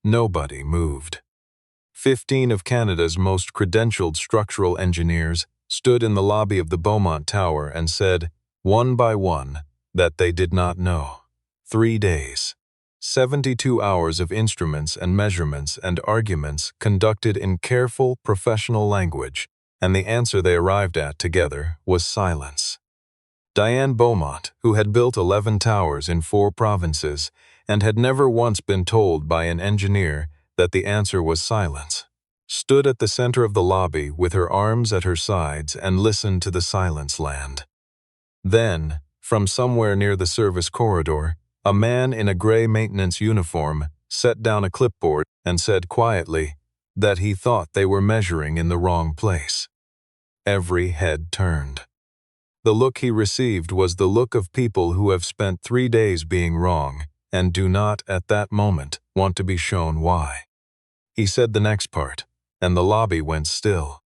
Nobody moved. 15 of Canada's most credentialed structural engineers stood in the lobby of the Beaumont Tower and said, one by one, that they did not know. 3 days. 72 hours of instruments and measurements and arguments conducted in careful, professional language, and the answer they arrived at together was silence. Diane Beaumont, who had built 11 towers in 4 provinces and had never once been told by an engineer that the answer was silence, stood at the center of the lobby with her arms at her sides and listened to the silence land. Then, from somewhere near the service corridor, a man in a gray maintenance uniform set down a clipboard and said quietly that he thought they were measuring in the wrong place. Every head turned. The look he received was the look of people who have spent 3 days being wrong and do not, at that moment, want to be shown why. He said the next part, and the lobby went still.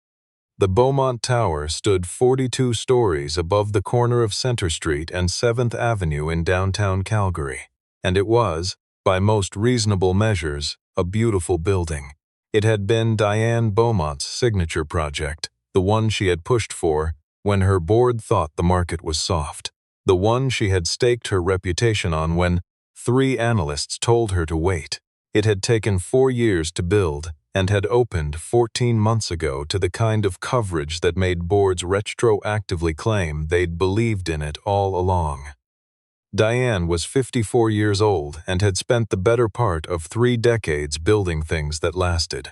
The Beaumont Tower stood 42 stories above the corner of Centre Street and 7th Avenue in downtown Calgary, and it was, by most reasonable measures, a beautiful building. It had been Diane Beaumont's signature project, the one she had pushed for when her board thought the market was soft, the one she had staked her reputation on when 3 analysts told her to wait. It had taken 4 years to build and had opened 14 months ago to the kind of coverage that made boards retroactively claim they'd believed in it all along. Diane was 54 years old and had spent the better part of 3 decades building things that lasted.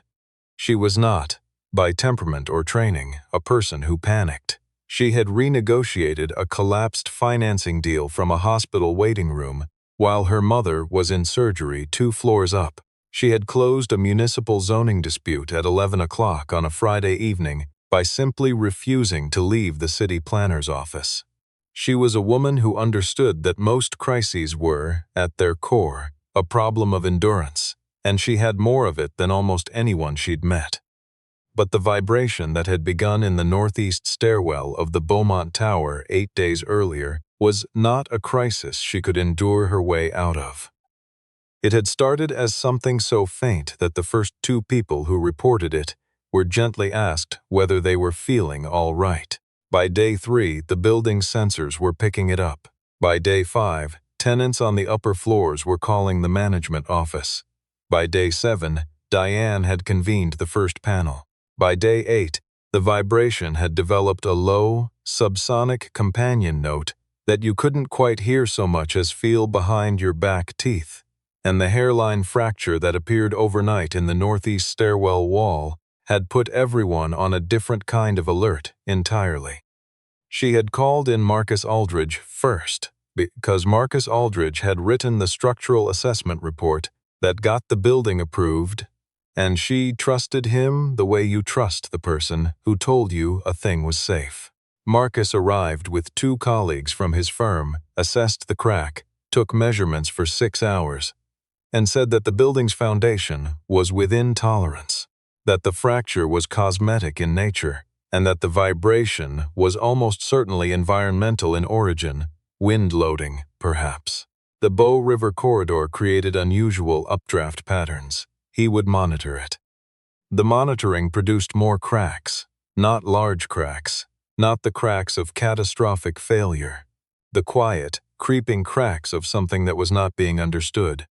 She was not, by temperament or training, a person who panicked. She had renegotiated a collapsed financing deal from a hospital waiting room while her mother was in surgery 2 floors up. She had closed a municipal zoning dispute at 11 o'clock on a Friday evening by simply refusing to leave the city planner's office. She was a woman who understood that most crises were, at their core, a problem of endurance, and she had more of it than almost anyone she'd met. But the vibration that had begun in the northeast stairwell of the Beaumont Tower 8 days earlier was not a crisis she could endure her way out of. It had started as something so faint that the first 2 people who reported it were gently asked whether they were feeling all right. By day 3, the building's sensors were picking it up. By day 5, tenants on the upper floors were calling the management office. By day 7, Diane had convened the first panel. By day 8, the vibration had developed a low, subsonic companion note that you couldn't quite hear so much as feel behind your back teeth, and the hairline fracture that appeared overnight in the northeast stairwell wall had put everyone on a different kind of alert entirely. She had called in Marcus Aldridge first, because Marcus Aldridge had written the structural assessment report that got the building approved, and she trusted him the way you trust the person who told you a thing was safe. Marcus arrived with 2 colleagues from his firm, assessed the crack, took measurements for 6 hours, and said that the building's foundation was within tolerance, that the fracture was cosmetic in nature, and that the vibration was almost certainly environmental in origin, wind loading, perhaps. The Bow River corridor created unusual updraft patterns. He would monitor it. The monitoring produced more cracks, not large cracks, not the cracks of catastrophic failure, the quiet, creeping cracks of something that was not being understood.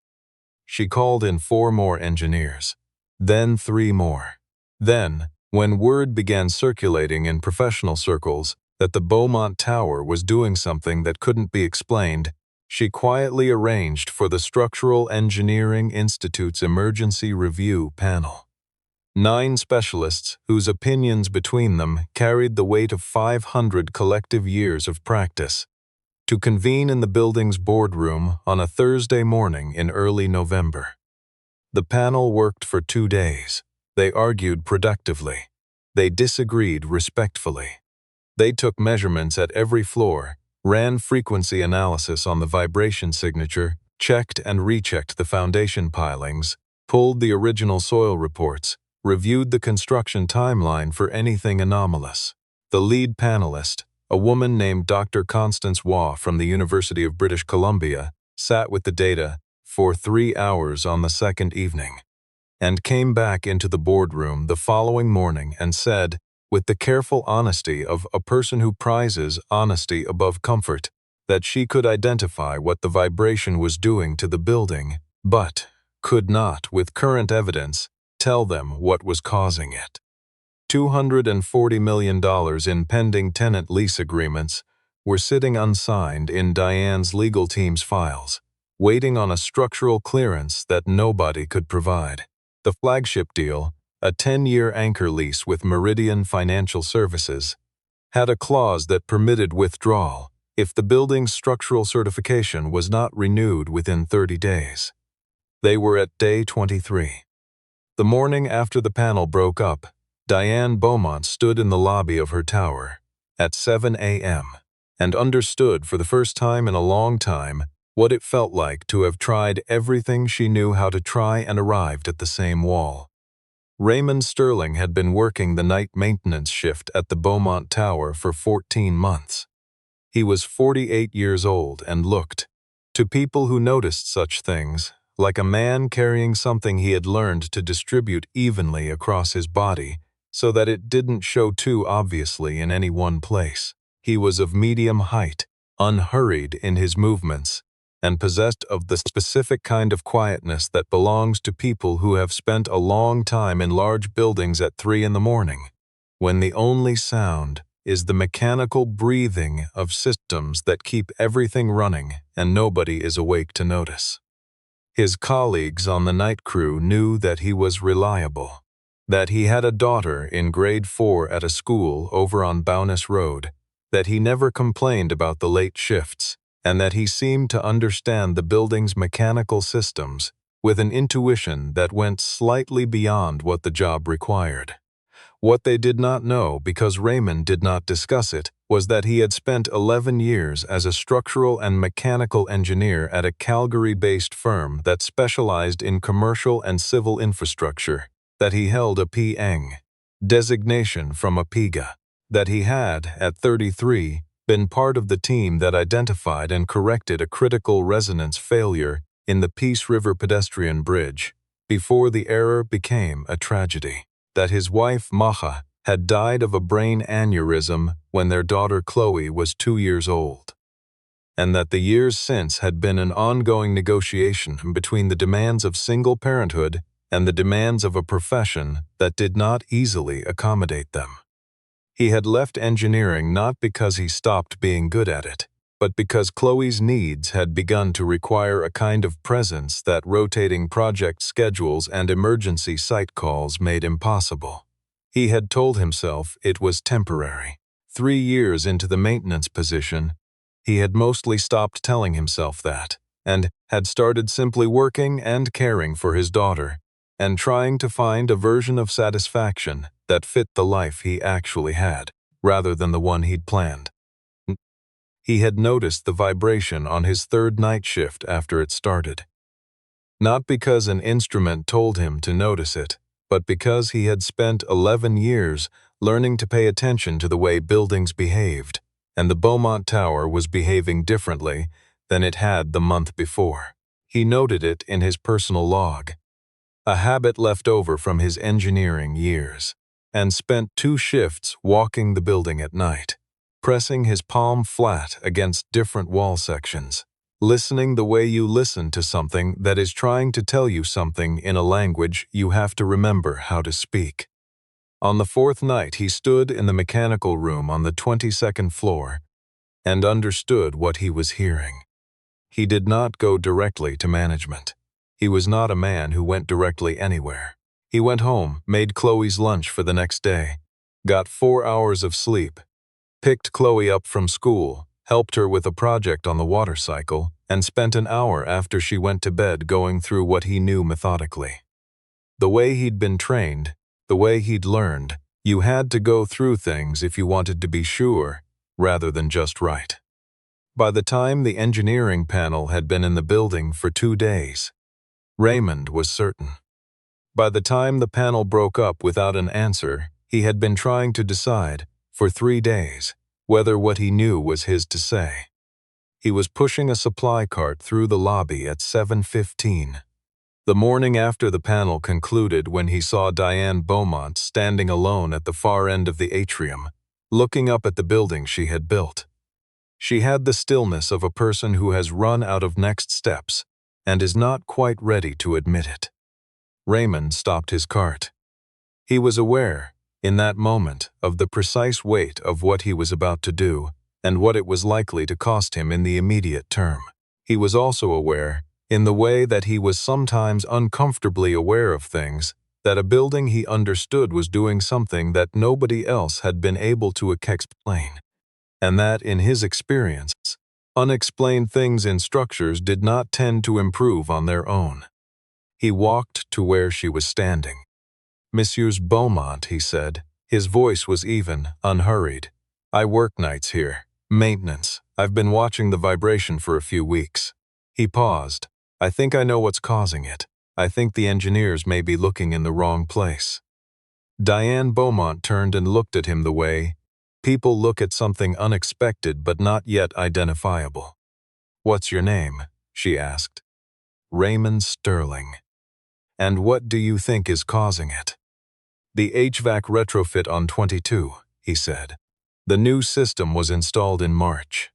She called in 4 more engineers, then 3 more. Then, when word began circulating in professional circles that the Beaumont Tower was doing something that couldn't be explained, she quietly arranged for the Structural Engineering Institute's Emergency Review panel. 9 specialists whose opinions between them carried the weight of 500 collective years of practice, to convene in the building's boardroom on a Thursday morning in early November. The panel worked for 2 days. They argued productively. They disagreed respectfully. They took measurements at every floor, ran frequency analysis on the vibration signature, checked and rechecked the foundation pilings, pulled the original soil reports, reviewed the construction timeline for anything anomalous. The lead panelist, a woman named Dr. Constance Waugh from the University of British Columbia, sat with the data for 3 hours on the second evening. and came back into the boardroom the following morning and said, with the careful honesty of a person who prizes honesty above comfort, that she could identify what the vibration was doing to the building, but could not, with current evidence, tell them what was causing it. $240 million in pending tenant lease agreements were sitting unsigned in Diane's legal team's files, waiting on a structural clearance that nobody could provide. The flagship deal, a 10-year anchor lease with Meridian Financial Services, had a clause that permitted withdrawal if the building's structural certification was not renewed within 30 days. They were at day 23. The morning after the panel broke up, Diane Beaumont stood in the lobby of her tower at 7 a.m. and understood for the first time in a long time what it felt like to have tried everything she knew how to try and arrived at the same wall. Raymond Sterling had been working the night maintenance shift at the Beaumont Tower for 14 months. He was 48 years old and looked, to people who noticed such things, like a man carrying something he had learned to distribute evenly across his body so that it didn't show too obviously in any one place. He was of medium height, unhurried in his movements, and possessed of the specific kind of quietness that belongs to people who have spent a long time in large buildings at 3 in the morning, when the only sound is the mechanical breathing of systems that keep everything running and nobody is awake to notice. His colleagues on the night crew knew that he was reliable, that he had a daughter in grade 4 at a school over on Bowness Road, that he never complained about the late shifts, and that he seemed to understand the building's mechanical systems with an intuition that went slightly beyond what the job required. What they did not know, because Raymond did not discuss it, was that he had spent 11 years as a structural and mechanical engineer at a Calgary-based firm that specialized in commercial and civil infrastructure, that he held a P.Eng. designation from a PIGA, that he had, at 33, been part of the team that identified and corrected a critical resonance failure in the Peace River pedestrian bridge before the error became a tragedy, that his wife Maha had died of a brain aneurysm when their daughter Chloe was 2 years old, and that the years since had been an ongoing negotiation between the demands of single parenthood and the demands of a profession that did not easily accommodate them. He had left engineering not because he stopped being good at it, but because Chloe's needs had begun to require a kind of presence that rotating project schedules and emergency site calls made impossible. He had told himself it was temporary. 3 years into the maintenance position, he had mostly stopped telling himself that, and had started simply working and caring for his daughter, and trying to find a version of satisfaction that fit the life he actually had, rather than the one he'd planned. He had noticed the vibration on his 3rd night shift after it started. Not because an instrument told him to notice it, but because he had spent 11 years learning to pay attention to the way buildings behaved, and the Beaumont Tower was behaving differently than it had the month before. He noted it in his personal log, a habit left over from his engineering years, and spent 2 shifts walking the building at night, pressing his palm flat against different wall sections, listening the way you listen to something that is trying to tell you something in a language you have to remember how to speak. On the 4th night, he stood in the mechanical room on the 22nd floor and understood what he was hearing. He did not go directly to management. He was not a man who went directly anywhere. He went home, made Chloe's lunch for the next day, got 4 hours of sleep, picked Chloe up from school, helped her with a project on the water cycle, and spent an hour after she went to bed going through what he knew methodically. The way he'd been trained, the way he'd learned, you had to go through things if you wanted to be sure, rather than just right. By the time the engineering panel had been in the building for 2 days, Raymond was certain. By the time the panel broke up without an answer, he had been trying to decide, for 3 days, whether what he knew was his to say. He was pushing a supply cart through the lobby at 7:15. The morning after the panel concluded when he saw Diane Beaumont standing alone at the far end of the atrium, looking up at the building she had built. She had the stillness of a person who has run out of next steps and is not quite ready to admit it. Raymond stopped his cart. He was aware, in that moment, of the precise weight of what he was about to do and what it was likely to cost him in the immediate term. He was also aware, in the way that he was sometimes uncomfortably aware of things, that a building he understood was doing something that nobody else had been able to explain, and that, in his experience, unexplained things in structures did not tend to improve on their own. He walked to where she was standing. "Messieurs Beaumont," he said. His voice was even, unhurried. "I work nights here. Maintenance. I've been watching the vibration for a few weeks." He paused. "I think I know what's causing it. I think the engineers may be looking in the wrong place." Diane Beaumont turned and looked at him the way people look at something unexpected but not yet identifiable. "What's your name?" she asked. "Raymond Sterling." "And what do you think is causing it?" "The HVAC retrofit on 22, he said. "The new system was installed in March.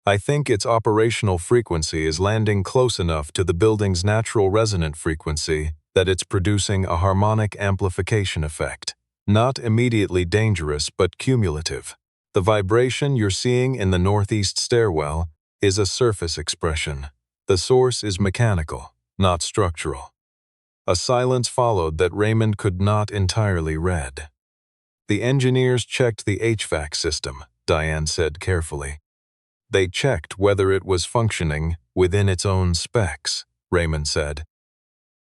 I think its operational frequency is landing close enough to the building's natural resonant frequency that it's producing a harmonic amplification effect. Not immediately dangerous, but cumulative. The vibration you're seeing in the northeast stairwell is a surface expression. The source is mechanical, not structural." A silence followed that Raymond could not entirely read. "The engineers checked the HVAC system," Diane said carefully. "They checked whether it was functioning within its own specs," Raymond said.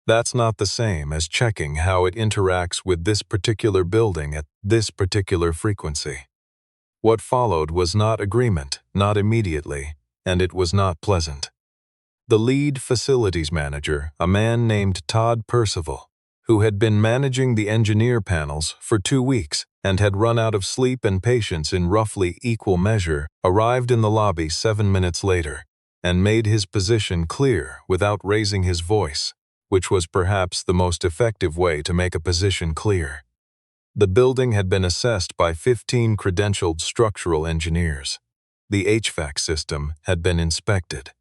"That's not the same as checking how it interacts with this particular building at this particular frequency." What followed was not agreement, not immediately, and it was not pleasant. The lead facilities manager, a man named Todd Percival, who had been managing the engineer panels for 2 weeks and had run out of sleep and patience in roughly equal measure, arrived in the lobby 7 minutes later and made his position clear without raising his voice, which was perhaps the most effective way to make a position clear. The building had been assessed by 15 credentialed structural engineers. The HVAC system had been inspected.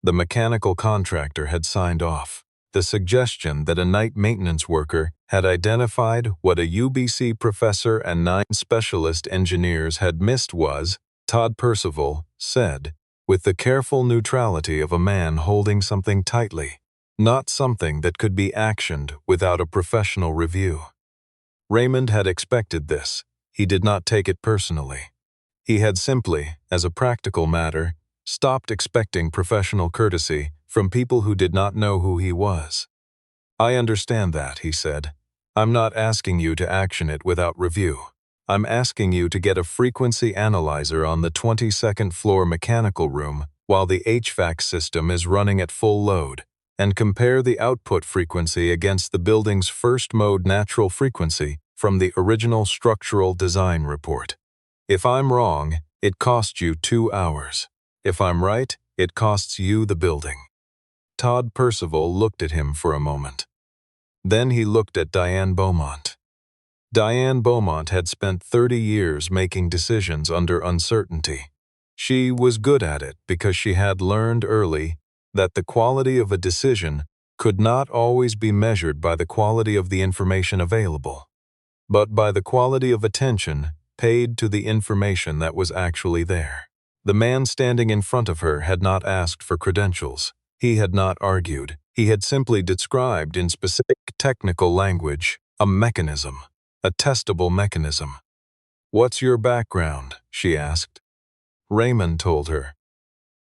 The mechanical contractor had signed off. The suggestion that a night maintenance worker had identified what a UBC professor and 9 specialist engineers had missed was, Todd Percival said, with the careful neutrality of a man holding something tightly, not something that could be actioned without a professional review. Raymond had expected this. He did not take it personally. He had simply, as a practical matter, stopped expecting professional courtesy from people who did not know who he was. "I understand that," he said. "I'm not asking you to action it without review. I'm asking you to get a frequency analyzer on the 22nd floor mechanical room while the HVAC system is running at full load, and compare the output frequency against the building's first mode natural frequency from the original structural design report. If I'm wrong, it costs you 2 hours. If I'm right, it costs you the building." Todd Percival looked at him for a moment. Then he looked at Diane Beaumont. Diane Beaumont had spent 30 years making decisions under uncertainty. She was good at it because she had learned early that the quality of a decision could not always be measured by the quality of the information available, but by the quality of attention paid to the information that was actually there. The man standing in front of her had not asked for credentials. He had not argued. He had simply described in specific technical language a mechanism, a testable mechanism. "What's your background?" she asked. Raymond told her.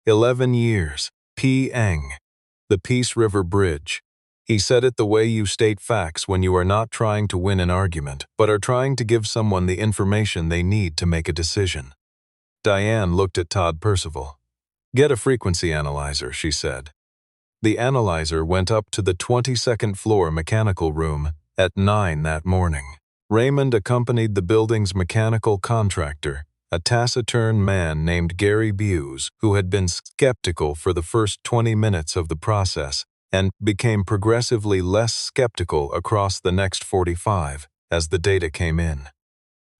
11 years, P.Eng, the Peace River Bridge. He said it the way you state facts when you are not trying to win an argument, but are trying to give someone the information they need to make a decision. Diane looked at Todd Percival. "Get a frequency analyzer," she said. The analyzer went up to the 22nd floor mechanical room at 9 that morning. Raymond accompanied the building's mechanical contractor, a taciturn man named Gary Buse, who had been skeptical for the first 20 minutes of the process and became progressively less skeptical across the next 45 as the data came in.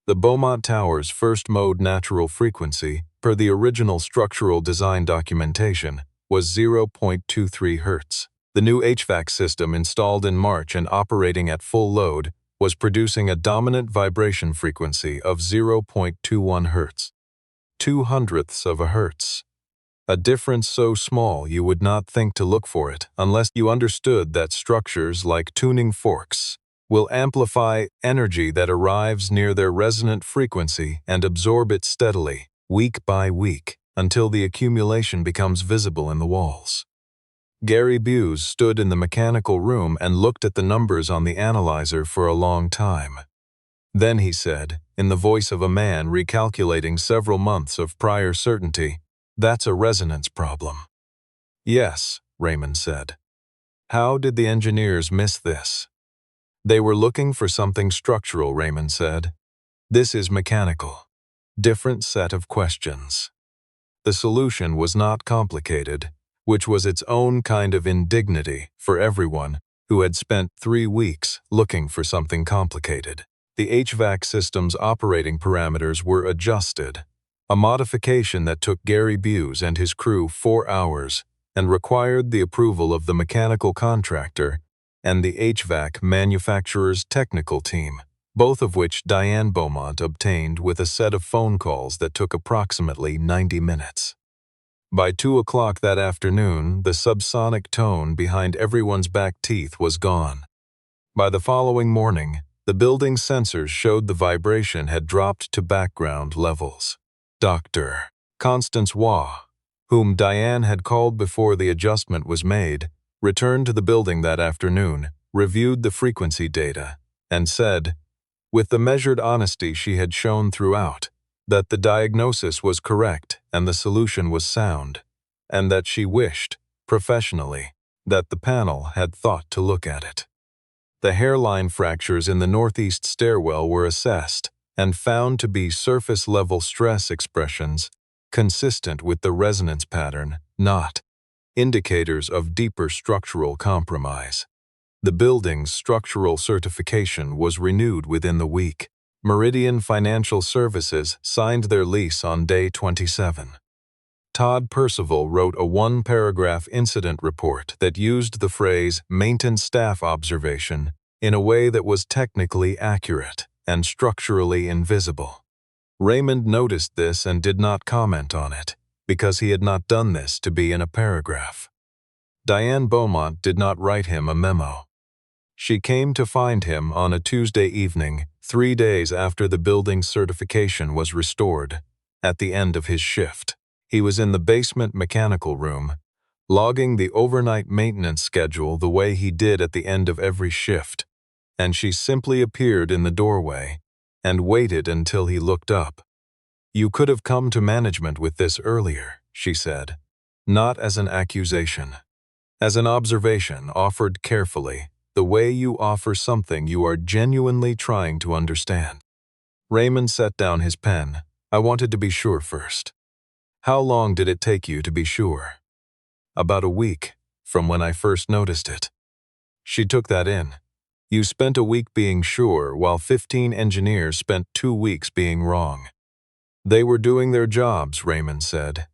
The Beaumont Tower's first mode natural frequency, per the original structural design documentation, was 0.23 Hz. The new HVAC system installed in March and operating at full load was producing a dominant vibration frequency of 0.21 Hz. 0.02 of a Hertz. A difference so small you would not think to look for it unless you understood that structures like tuning forks will amplify energy that arrives near their resonant frequency and absorb it steadily, week by week, until the accumulation becomes visible in the walls. Gary Bewes stood in the mechanical room and looked at the numbers on the analyzer for a long time. Then he said, in the voice of a man recalculating several months of prior certainty, "That's a resonance problem." "Yes," Raymond said. "How did the engineers miss this?" "They were looking for something structural," Raymond said. "This is mechanical. Different set of questions." The solution was not complicated, which was its own kind of indignity for everyone who had spent 3 weeks looking for something complicated. The HVAC system's operating parameters were adjusted, a modification that took Gary Bewes and his crew 4 hours and required the approval of the mechanical contractor and the HVAC manufacturer's technical team, both of which Diane Beaumont obtained with a set of phone calls that took approximately 90 minutes. By 2 o'clock that afternoon, the subsonic tone behind everyone's back teeth was gone. By the following morning, the building's sensors showed the vibration had dropped to background levels. Dr. Constance Waugh, whom Diane had called before the adjustment was made, returned to the building that afternoon, reviewed the frequency data, and said, with the measured honesty she had shown throughout, that the diagnosis was correct and the solution was sound, and that she wished, professionally, that the panel had thought to look at it. The hairline fractures in the northeast stairwell were assessed and found to be surface-level stress expressions consistent with the resonance pattern, not indicators of deeper structural compromise. The building's structural certification was renewed within the week. Meridian Financial Services signed their lease on day 27. Todd Percival wrote a 1-paragraph incident report that used the phrase maintenance staff observation in a way that was technically accurate and structurally invisible. Raymond noticed this and did not comment on it, because he had not done this to be in a paragraph. Diane Beaumont did not write him a memo. She came to find him on a Tuesday evening, 3 days after the building's certification was restored, at the end of his shift. He was in the basement mechanical room, logging the overnight maintenance schedule the way he did at the end of every shift, and she simply appeared in the doorway and waited until he looked up. "You could have come to management with this earlier," she said, not as an accusation, as an observation offered carefully, the way you offer something you are genuinely trying to understand. Raymond set down his pen. "I wanted to be sure first." "How long did it take you to be sure?" "About a week, from when I first noticed it." She took that in. "You spent a week being sure, while 15 engineers spent 2 weeks being wrong." "They were doing their jobs," Raymond said.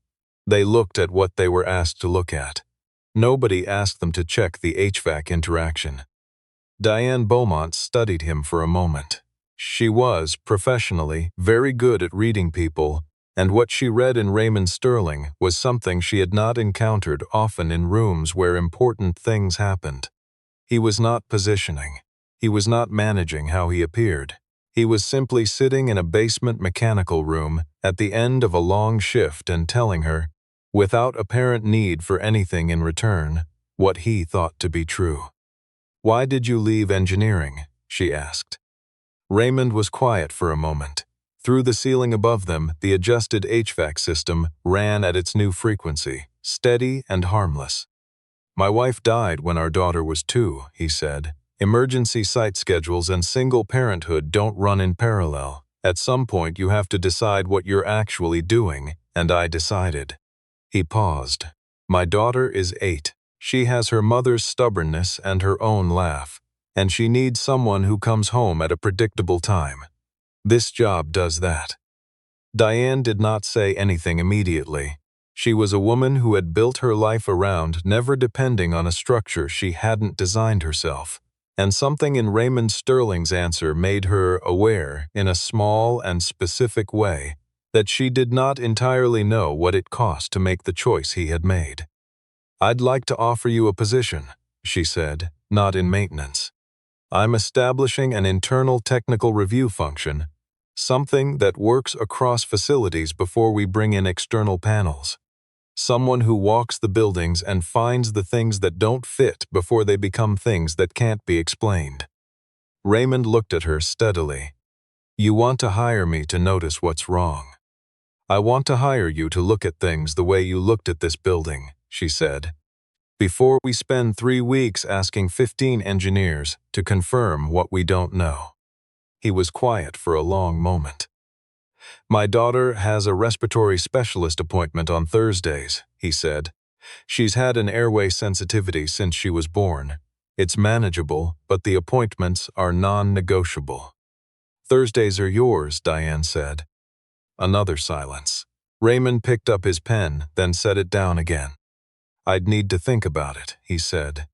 "They looked at what they were asked to look at. Nobody asked them to check the HVAC interaction." Diane Beaumont studied him for a moment. She was, professionally, very good at reading people, and what she read in Raymond Sterling was something she had not encountered often in rooms where important things happened. He was not positioning. He was not managing how he appeared. He was simply sitting in a basement mechanical room at the end of a long shift and telling her, without apparent need for anything in return, what he thought to be true. "Why did you leave engineering?" she asked. Raymond was quiet for a moment. Through the ceiling above them, the adjusted HVAC system ran at its new frequency, steady and harmless. "My wife died when our daughter was 2, he said. "Emergency site schedules and single parenthood don't run in parallel. At some point you have to decide what you're actually doing, and I decided." He paused. "My daughter is 8. She has her mother's stubbornness and her own laugh, and she needs someone who comes home at a predictable time. This job does that. Diane did not say anything immediately. She was a woman who had built her life around never depending on a structure she hadn't designed herself, and something in Raymond Sterling's answer made her aware, in a small and specific way, that she did not entirely know what it cost to make the choice he had made. "I'd like to offer you a position," she said, "not in maintenance. I'm establishing an internal technical review function, something that works across facilities before we bring in external panels. Someone who walks the buildings and finds the things that don't fit before they become things that can't be explained." Raymond looked at her steadily. "You want to hire me to notice what's wrong. I want to hire you to look at things the way you looked at this building," she said, "before we spend 3 weeks asking 15 engineers to confirm what we don't know." He was quiet for a long moment. "My daughter has a respiratory specialist appointment on Thursdays," he said. "She's had an airway sensitivity since she was born. It's manageable, but the appointments are non-negotiable." "Thursdays are yours," Diane said. Another silence. Raymond picked up his pen, then set it down again. "I'd need to think about it," he said.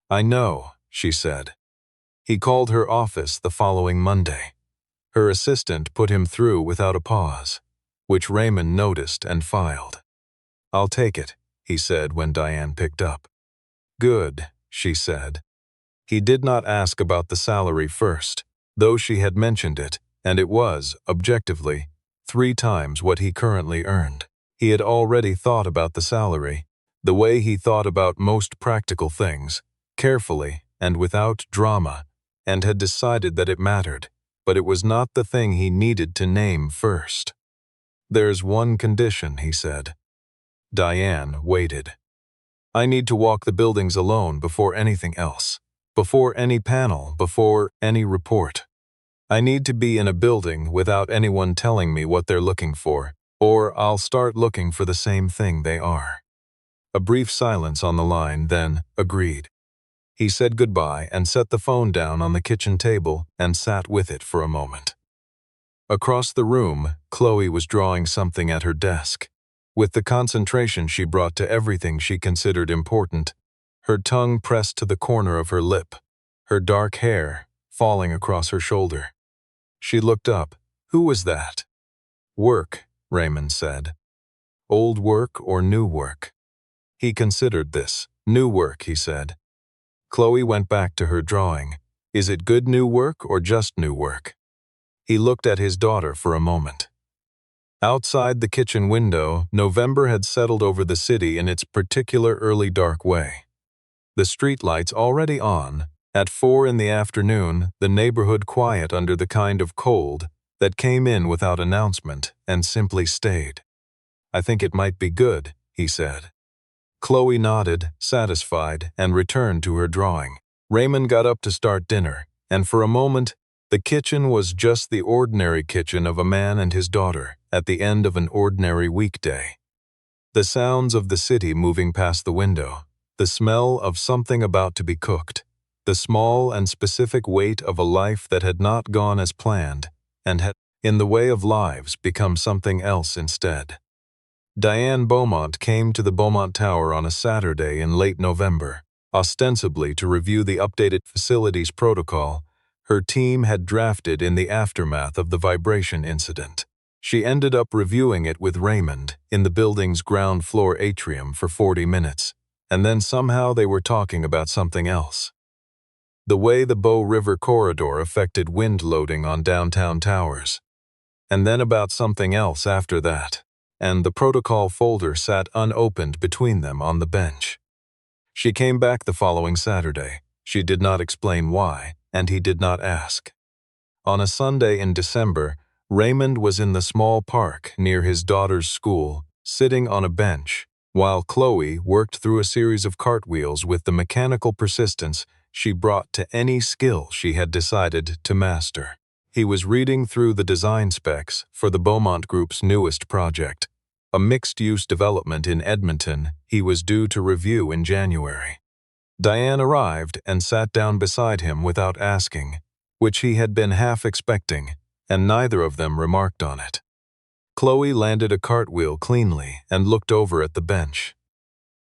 "I know," she said. He called her office the following Monday. Her assistant put him through without a pause, which Raymond noticed and filed. "I'll take it," he said when Diane picked up. "Good," she said. He did not ask about the salary first, though she had mentioned it, and it was, objectively, 3 times what he currently earned. He had already thought about the salary, the way he thought about most practical things, carefully and without drama, and had decided that it mattered, but it was not the thing he needed to name first. "There's one condition," he said. Diane waited. "I need to walk the buildings alone before anything else, before any panel, before any report. I need to be in a building without anyone telling me what they're looking for, or I'll start looking for the same thing they are." A brief silence on the line, then, agreed. He said goodbye and set the phone down on the kitchen table and sat with it for a moment. Across the room, Chloe was drawing something at her desk. With the concentration she brought to everything she considered important, her tongue pressed to the corner of her lip, her dark hair falling across her shoulder. She looked up. "Who was that?" "Work," Raymond said. "Old work or new work?" He considered this. "New work," he said. Chloe went back to her drawing. "Is it good new work or just new work?" He looked at his daughter for a moment. Outside the kitchen window, November had settled over the city in its particular early dark way. The streetlights already on, at 4 in the afternoon, the neighborhood quiet under the kind of cold that came in without announcement and simply stayed. "I think it might be good," he said. Chloe nodded, satisfied, and returned to her drawing. Raymond got up to start dinner, and for a moment, the kitchen was just the ordinary kitchen of a man and his daughter at the end of an ordinary weekday. The sounds of the city moving past the window, the smell of something about to be cooked, the small and specific weight of a life that had not gone as planned and had, in the way of lives, become something else instead. Diane Beaumont came to the Beaumont Tower on a Saturday in late November, ostensibly to review the updated facilities protocol her team had drafted in the aftermath of the vibration incident. She ended up reviewing it with Raymond in the building's ground floor atrium for 40 minutes, and then somehow they were talking about something else. The way the Bow River corridor affected wind loading on downtown towers. And then about something else after that, and the protocol folder sat unopened between them on the bench. She came back the following Saturday. She did not explain why, and he did not ask. On a Sunday in December, Raymond was in the small park near his daughter's school, sitting on a bench, while Chloe worked through a series of cartwheels with the mechanical persistence she brought to any skill she had decided to master. He was reading through the design specs for the Beaumont Group's newest project, a mixed-use development in Edmonton he was due to review in January. Diane arrived and sat down beside him without asking, which he had been half expecting, and neither of them remarked on it. Chloe landed a cartwheel cleanly and looked over at the bench.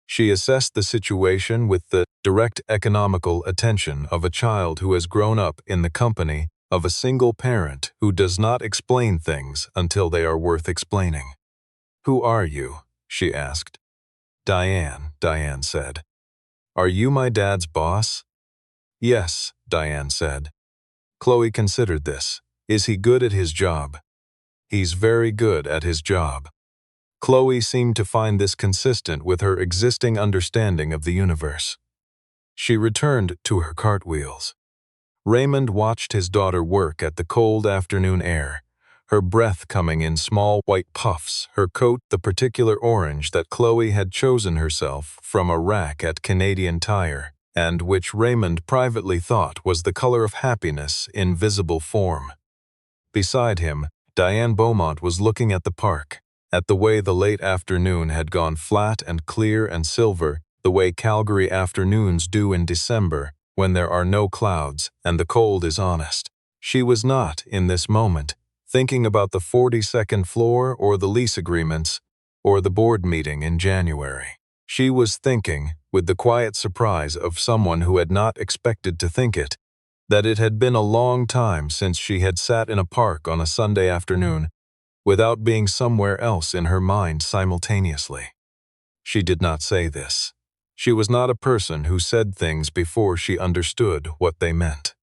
She assessed the situation with the direct economical attention of a child who has grown up in the company of a single parent who does not explain things until they are worth explaining. "Who are you?" she asked. "Diane," Diane said. "Are you my dad's boss?" "Yes," Diane said. Chloe considered this. "Is he good at his job?" "He's very good at his job." Chloe seemed to find this consistent with her existing understanding of the universe. She returned to her cartwheels. Raymond watched his daughter work at the cold afternoon air, her breath coming in small white puffs, her coat the particular orange that Chloe had chosen herself from a rack at Canadian Tire, and which Raymond privately thought was the color of happiness in visible form. Beside him, Diane Beaumont was looking at the park, at the way the late afternoon had gone flat and clear and silver, the way Calgary afternoons do in December, when there are no clouds and the cold is honest. She was not, in this moment, thinking about the 42nd floor or the lease agreements or the board meeting in January. She was thinking, with the quiet surprise of someone who had not expected to think it, that it had been a long time since she had sat in a park on a Sunday afternoon without being somewhere else in her mind simultaneously. She did not say this. She was not a person who said things before she understood what they meant.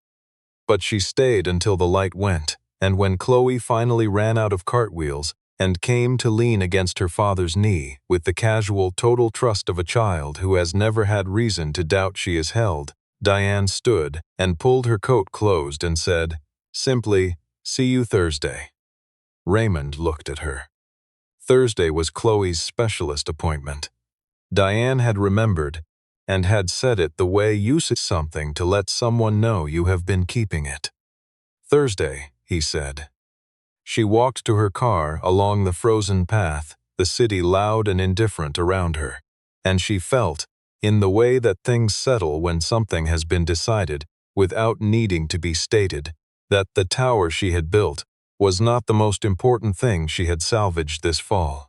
But she stayed until the light went, and when Chloe finally ran out of cartwheels and came to lean against her father's knee with the casual, total trust of a child who has never had reason to doubt she is held, Diane stood and pulled her coat closed and said, simply, "See you Thursday." Raymond looked at her. Thursday was Chloe's specialist appointment. Diane had remembered and had said it the way you say something to let someone know you have been keeping it. "Thursday," he said. She walked to her car along the frozen path, the city loud and indifferent around her, and she felt, in the way that things settle when something has been decided without needing to be stated, that the tower she had built was not the most important thing she had salvaged this fall.